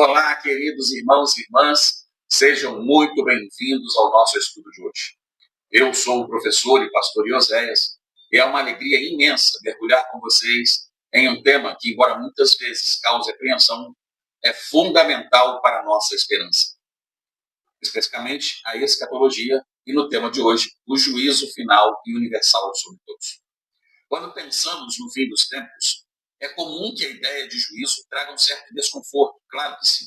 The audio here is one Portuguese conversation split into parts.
Olá, queridos irmãos e irmãs, sejam muito bem-vindos ao nosso estudo de hoje. Eu sou o professor e pastor Ioséias, e é uma alegria imensa mergulhar com vocês em um tema que, embora muitas vezes cause apreensão, é fundamental para a nossa esperança. Especificamente a escatologia e, no tema de hoje, o juízo final e universal sobre todos. Quando pensamos no fim dos tempos, é comum que a ideia de juízo traga um certo desconforto, claro que sim.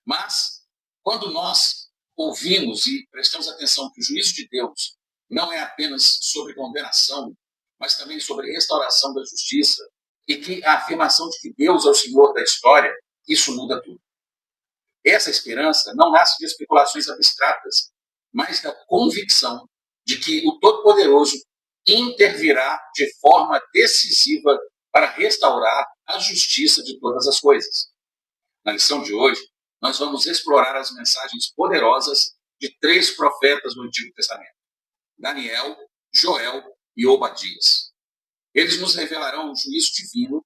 Mas, quando nós ouvimos e prestamos atenção que o juízo de Deus não é apenas sobre condenação, mas também sobre restauração da justiça, e que a afirmação de que Deus é o Senhor da história, isso muda tudo. Essa esperança não nasce de especulações abstratas, mas da convicção de que o Todo-Poderoso intervirá de forma decisiva para restaurar a justiça de todas as coisas. Na lição de hoje, nós vamos explorar as mensagens poderosas de 3 profetas do Antigo Testamento: Daniel, Joel e Obadias. Eles nos revelarão o juízo divino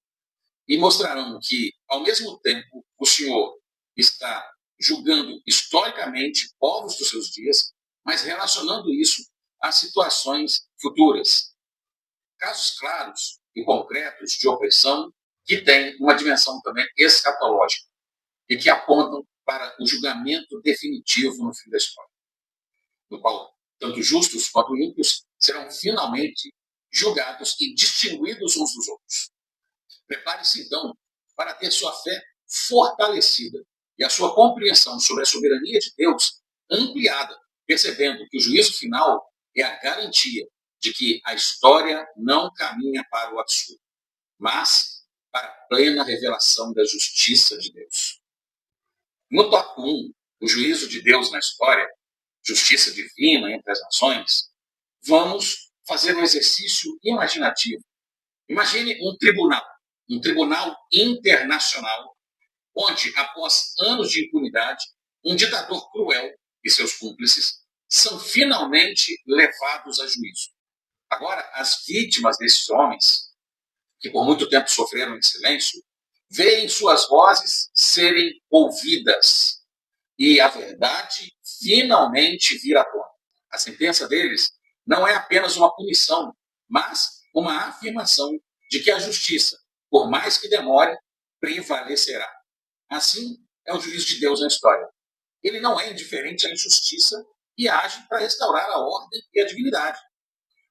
e mostrarão que, ao mesmo tempo, o Senhor está julgando historicamente povos dos seus dias, mas relacionando isso a situações futuras. Casos claros e concretos de opressão que têm uma dimensão também escatológica e que apontam para o julgamento definitivo no fim da história, no qual tanto justos quanto ímpios serão finalmente julgados e distinguidos uns dos outros. Prepare-se, então, para ter sua fé fortalecida e a sua compreensão sobre a soberania de Deus ampliada, percebendo que o juízo final é a garantia de que a história não caminha para o absurdo, mas para a plena revelação da justiça de Deus. No tópico 1, o juízo de Deus na história, justiça divina entre as nações, vamos fazer um exercício imaginativo. Imagine um tribunal internacional, onde, após anos de impunidade, um ditador cruel e seus cúmplices são finalmente levados a juízo. Agora, as vítimas desses homens, que por muito tempo sofreram em silêncio, veem suas vozes serem ouvidas e a verdade finalmente vir à tona. A sentença deles não é apenas uma punição, mas uma afirmação de que a justiça, por mais que demore, prevalecerá. Assim é o juízo de Deus na história. Ele não é indiferente à injustiça e age para restaurar a ordem e a dignidade.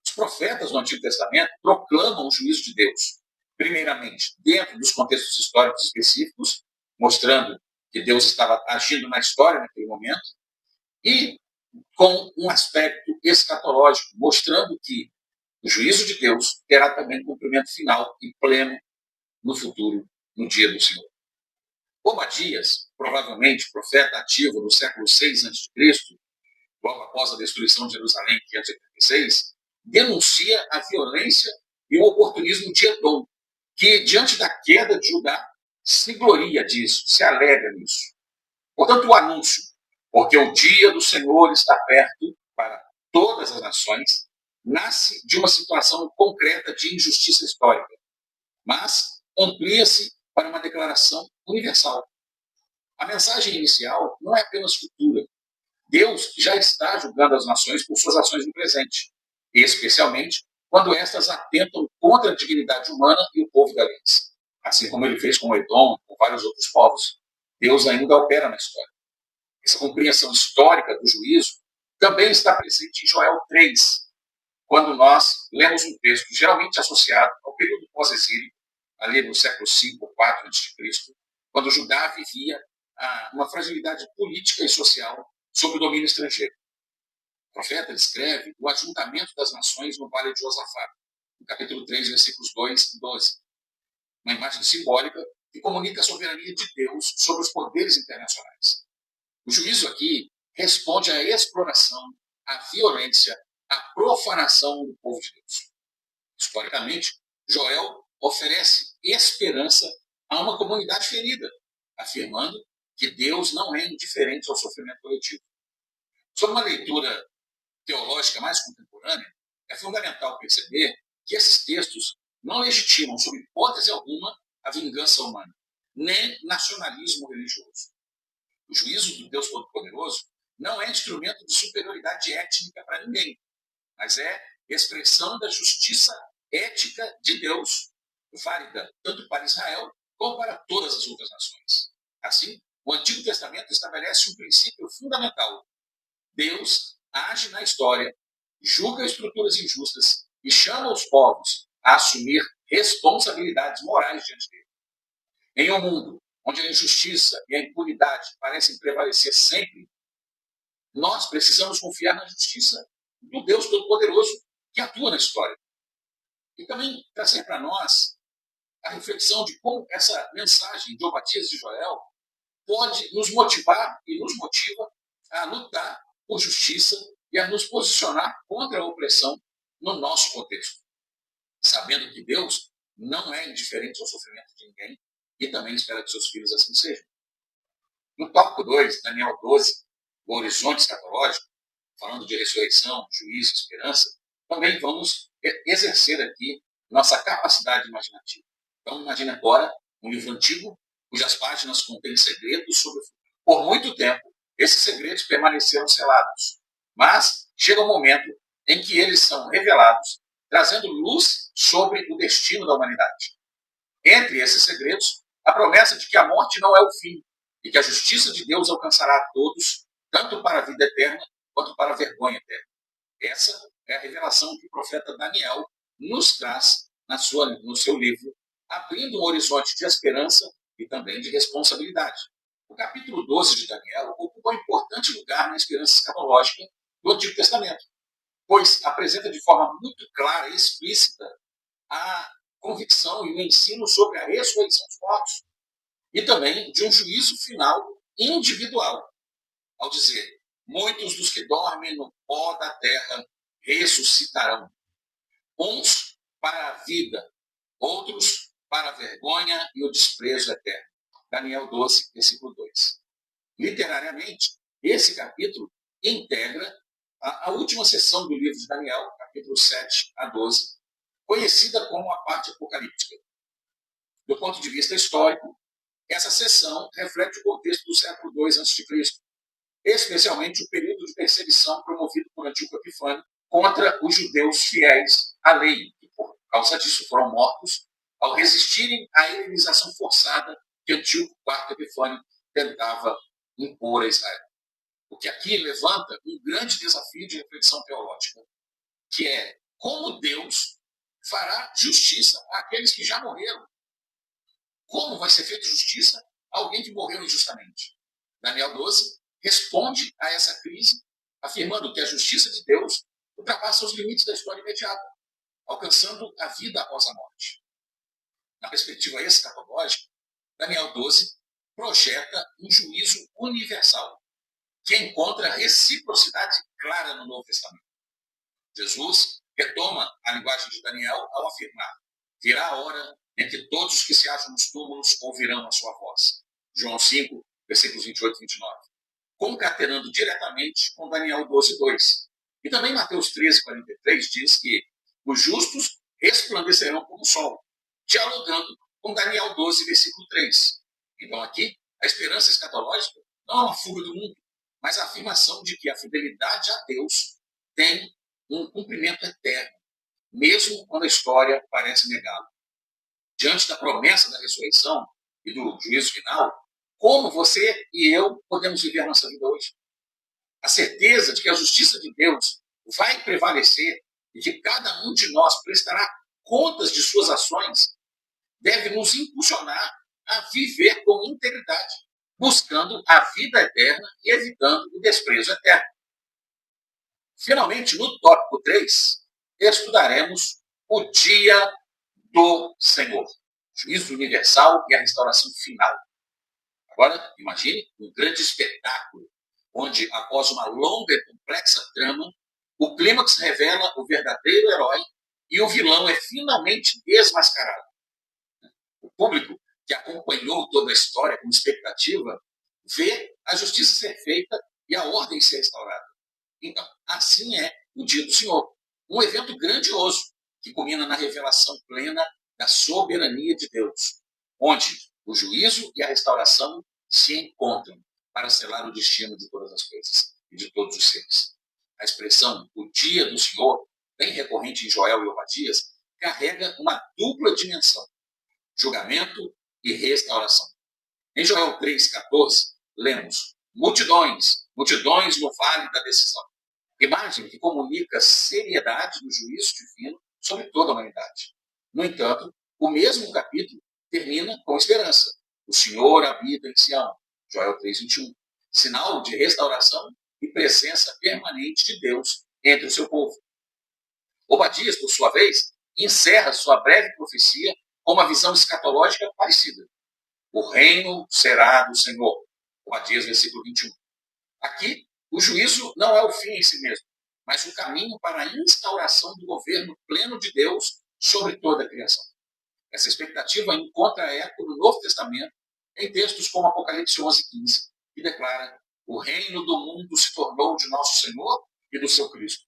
Os profetas do Antigo Testamento proclamam o juízo de Deus, primeiramente dentro dos contextos históricos específicos, mostrando que Deus estava agindo na história naquele momento, e com um aspecto escatológico, mostrando que o juízo de Deus terá também cumprimento final e pleno no futuro, no dia do Senhor. Obadias, provavelmente profeta ativo no século VI a.C., logo após a destruição de Jerusalém, em 586, denuncia a violência e o oportunismo de Edom, que, diante da queda de Judá, se gloria disso, se alegra nisso. Portanto, o anúncio, porque o dia do Senhor está perto para todas as nações, nasce de uma situação concreta de injustiça histórica, mas amplia-se para uma declaração universal. A mensagem inicial não é apenas futura. Deus já está julgando as nações por suas ações no presente, especialmente quando estas atentam contra a dignidade humana e o povo da lei. Assim como ele fez com Edom, com vários outros povos, Deus ainda opera na história. Essa compreensão histórica do juízo também está presente em Joel 3, quando nós lemos um texto geralmente associado ao período pós-exílio, ali no século V ou IV a.C., quando Judá vivia uma fragilidade política e social sob o domínio estrangeiro. O profeta descreve o ajuntamento das nações no Vale de Josafá, no capítulo 3, versículos 2 e 12. Uma imagem simbólica que comunica a soberania de Deus sobre os poderes internacionais. O juízo aqui responde à exploração, à violência, à profanação do povo de Deus. Historicamente, Joel oferece esperança a uma comunidade ferida, afirmando que Deus não é indiferente ao sofrimento coletivo. Sob uma leitura teológica mais contemporânea, é fundamental perceber que esses textos não legitimam, sob hipótese alguma, a vingança humana, nem nacionalismo religioso. O juízo do Deus Todo-Poderoso não é instrumento de superioridade étnica para ninguém, mas é expressão da justiça ética de Deus, válida tanto para Israel como para todas as outras nações. Assim, o Antigo Testamento estabelece um princípio fundamental. Deus age na história, julga estruturas injustas e chama os povos a assumir responsabilidades morais diante dele. Em um mundo onde a injustiça e a impunidade parecem prevalecer sempre, nós precisamos confiar na justiça do Deus Todo-Poderoso que atua na história. E também trazer para nós a reflexão de como essa mensagem de Obadias e Joel pode nos motivar e nos motiva a lutar por justiça e a nos posicionar contra a opressão no nosso contexto, sabendo que Deus não é indiferente ao sofrimento de ninguém e também espera que seus filhos assim sejam. No tópico 2, Daniel 12, o horizonte escatológico, falando de ressurreição, juízo e esperança, também vamos exercer aqui nossa capacidade imaginativa. Então, imagine agora um livro antigo, cujas páginas contêm segredos sobre o futuro. Por muito tempo, esses segredos permaneceram selados, mas chega um momento em que eles são revelados, trazendo luz sobre o destino da humanidade. Entre esses segredos, a promessa de que a morte não é o fim e que a justiça de Deus alcançará a todos, tanto para a vida eterna quanto para a vergonha eterna. Essa é a revelação que o profeta Daniel nos traz no seu livro, abrindo um horizonte de esperança e também de responsabilidade. O capítulo 12 de Daniel ocupa um importante lugar na esperança escatológica do Antigo Testamento, pois apresenta de forma muito clara e explícita a convicção e o ensino sobre a ressurreição dos mortos e também de um juízo final individual, ao dizer: muitos dos que dormem no pó da terra ressuscitarão, uns para a vida, outros para a vergonha e o desprezo eterno. Daniel 12, versículo 2. Literariamente, esse capítulo integra a última sessão do livro de Daniel, capítulo 7 a 12, conhecida como a parte apocalíptica. Do ponto de vista histórico, essa sessão reflete o contexto do século II a.C., especialmente o período de perseguição promovido por Antíoco Epifânio contra os judeus fiéis à lei, que por causa disso foram mortos ao resistirem à helenização forçada que Antíoco IV Epifânio tentava impor a Israel. O que aqui levanta um grande desafio de reflexão teológica, que é como Deus fará justiça àqueles que já morreram. Como vai ser feita justiça a alguém que morreu injustamente? Daniel 12 responde a essa crise, afirmando que a justiça de Deus ultrapassa os limites da história imediata, alcançando a vida após a morte. Na perspectiva escatológica, Daniel 12 projeta um juízo universal, que encontra reciprocidade clara no Novo Testamento. Jesus retoma a linguagem de Daniel ao afirmar: virá a hora em que todos os que se acham nos túmulos ouvirão a sua voz. João 5, versículos 28 e 29. Concatenando diretamente com Daniel 12, 2. E também Mateus 13, 43 diz que os justos resplandecerão como o sol, dialogando com Daniel 12, versículo 3. Então aqui, a esperança escatológica não é uma fuga do mundo, mas a afirmação de que a fidelidade a Deus tem um cumprimento eterno, mesmo quando a história parece negá-lo. Diante da promessa da ressurreição e do juízo final, como você e eu podemos viver a nossa vida hoje? A certeza de que a justiça de Deus vai prevalecer e que cada um de nós prestará contas de suas ações deve nos impulsionar a viver com integridade, buscando a vida eterna e evitando o desprezo eterno. Finalmente, no tópico 3, estudaremos o dia do Senhor, juízo universal e a restauração final. Agora, imagine um grande espetáculo, onde, após uma longa e complexa trama, o clímax revela o verdadeiro herói e o vilão é finalmente desmascarado. O público que acompanhou toda a história com expectativa vê a justiça ser feita e a ordem ser restaurada. Então, assim é o dia do Senhor, um evento grandioso que culmina na revelação plena da soberania de Deus, onde o juízo e a restauração se encontram, para selar o destino de todas as coisas e de todos os seres. A expressão "o dia do Senhor", bem recorrente em Joel e Obadias, carrega uma dupla dimensão: julgamento e restauração. Em Joel 3,14, lemos: multidões, multidões no vale da decisão. Imagem que comunica seriedade do juízo divino sobre toda a humanidade. No entanto, o mesmo capítulo termina com esperança. O Senhor habita em Sião, Joel 3,21. Sinal de restauração e presença permanente de Deus entre o seu povo. Obadias, por sua vez, encerra sua breve profecia com uma visão escatológica parecida. O reino será do Senhor. Obadias, versículo 21. Aqui, o juízo não é o fim em si mesmo, mas o caminho para a instauração do governo pleno de Deus sobre toda a criação. Essa expectativa encontra eco no Novo Testamento, em textos como Apocalipse 11:15, que declara: o reino do mundo se tornou de nosso Senhor e do seu Cristo.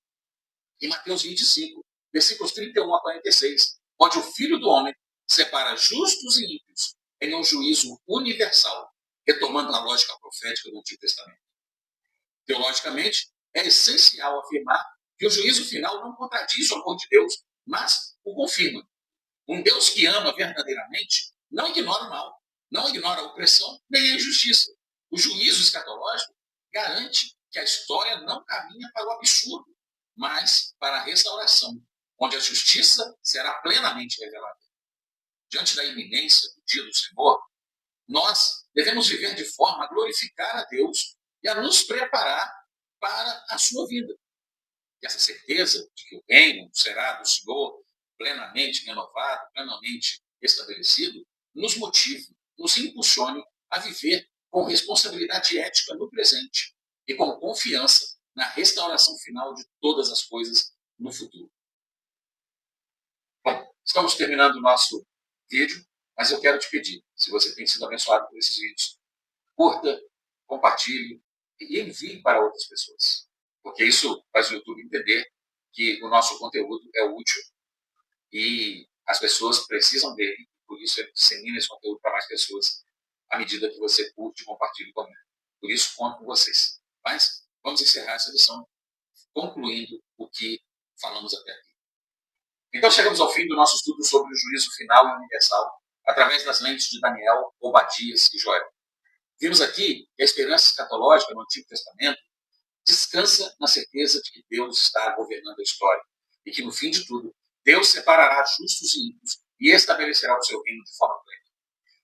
E Mateus 25, versículos 31 a 46, onde o Filho do Homem separa justos e ímpios em um juízo universal, retomando a lógica profética do Antigo Testamento. Teologicamente, é essencial afirmar que o juízo final não contradiz o amor de Deus, mas o confirma. Um Deus que ama verdadeiramente não ignora o mal, não ignora a opressão nem a injustiça. O juízo escatológico garante que a história não caminha para o absurdo, mas para a restauração, onde a justiça será plenamente revelada. Diante da iminência do dia do Senhor, nós devemos viver de forma a glorificar a Deus e a nos preparar para a sua vida. E essa certeza de que o reino será do Senhor plenamente renovado, plenamente estabelecido, nos motive, nos impulsione a viver com responsabilidade ética no presente e com confiança na restauração final de todas as coisas no futuro. Bom, estamos terminando o nosso vídeo, mas eu quero te pedir, se você tem sido abençoado por esses vídeos, curta, compartilhe e envie para outras pessoas. Porque isso faz o YouTube entender que o nosso conteúdo é útil e as pessoas precisam dele. Por isso, ele dissemina esse conteúdo para mais pessoas à medida que você curte, compartilha e comenta. Por isso, conto com vocês. Mas vamos encerrar essa lição concluindo o que falamos até aqui. Então, chegamos ao fim do nosso estudo sobre o juízo final e universal, através das lentes de Daniel, Obadias e Joel. Vimos aqui que a esperança escatológica no Antigo Testamento descansa na certeza de que Deus está governando a história e que, no fim de tudo, Deus separará justos e ímpios e estabelecerá o seu reino de forma plena.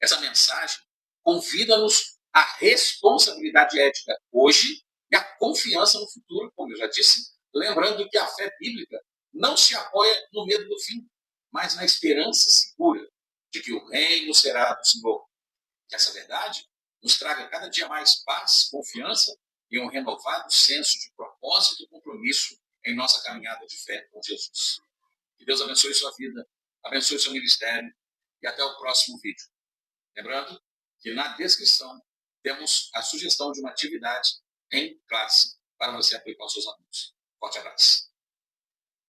Essa mensagem convida-nos à responsabilidade ética hoje e à confiança no futuro, como eu já disse, lembrando que a fé bíblica não se apoia no medo do fim, mas na esperança segura de que o reino será do Senhor. Que essa verdade nos traga cada dia mais paz, confiança e um renovado senso de propósito e compromisso em nossa caminhada de fé com Jesus. Que Deus abençoe sua vida, abençoe seu ministério e até o próximo vídeo. Lembrando que na descrição temos a sugestão de uma atividade em classe para você aplicar aos seus alunos. Forte abraço.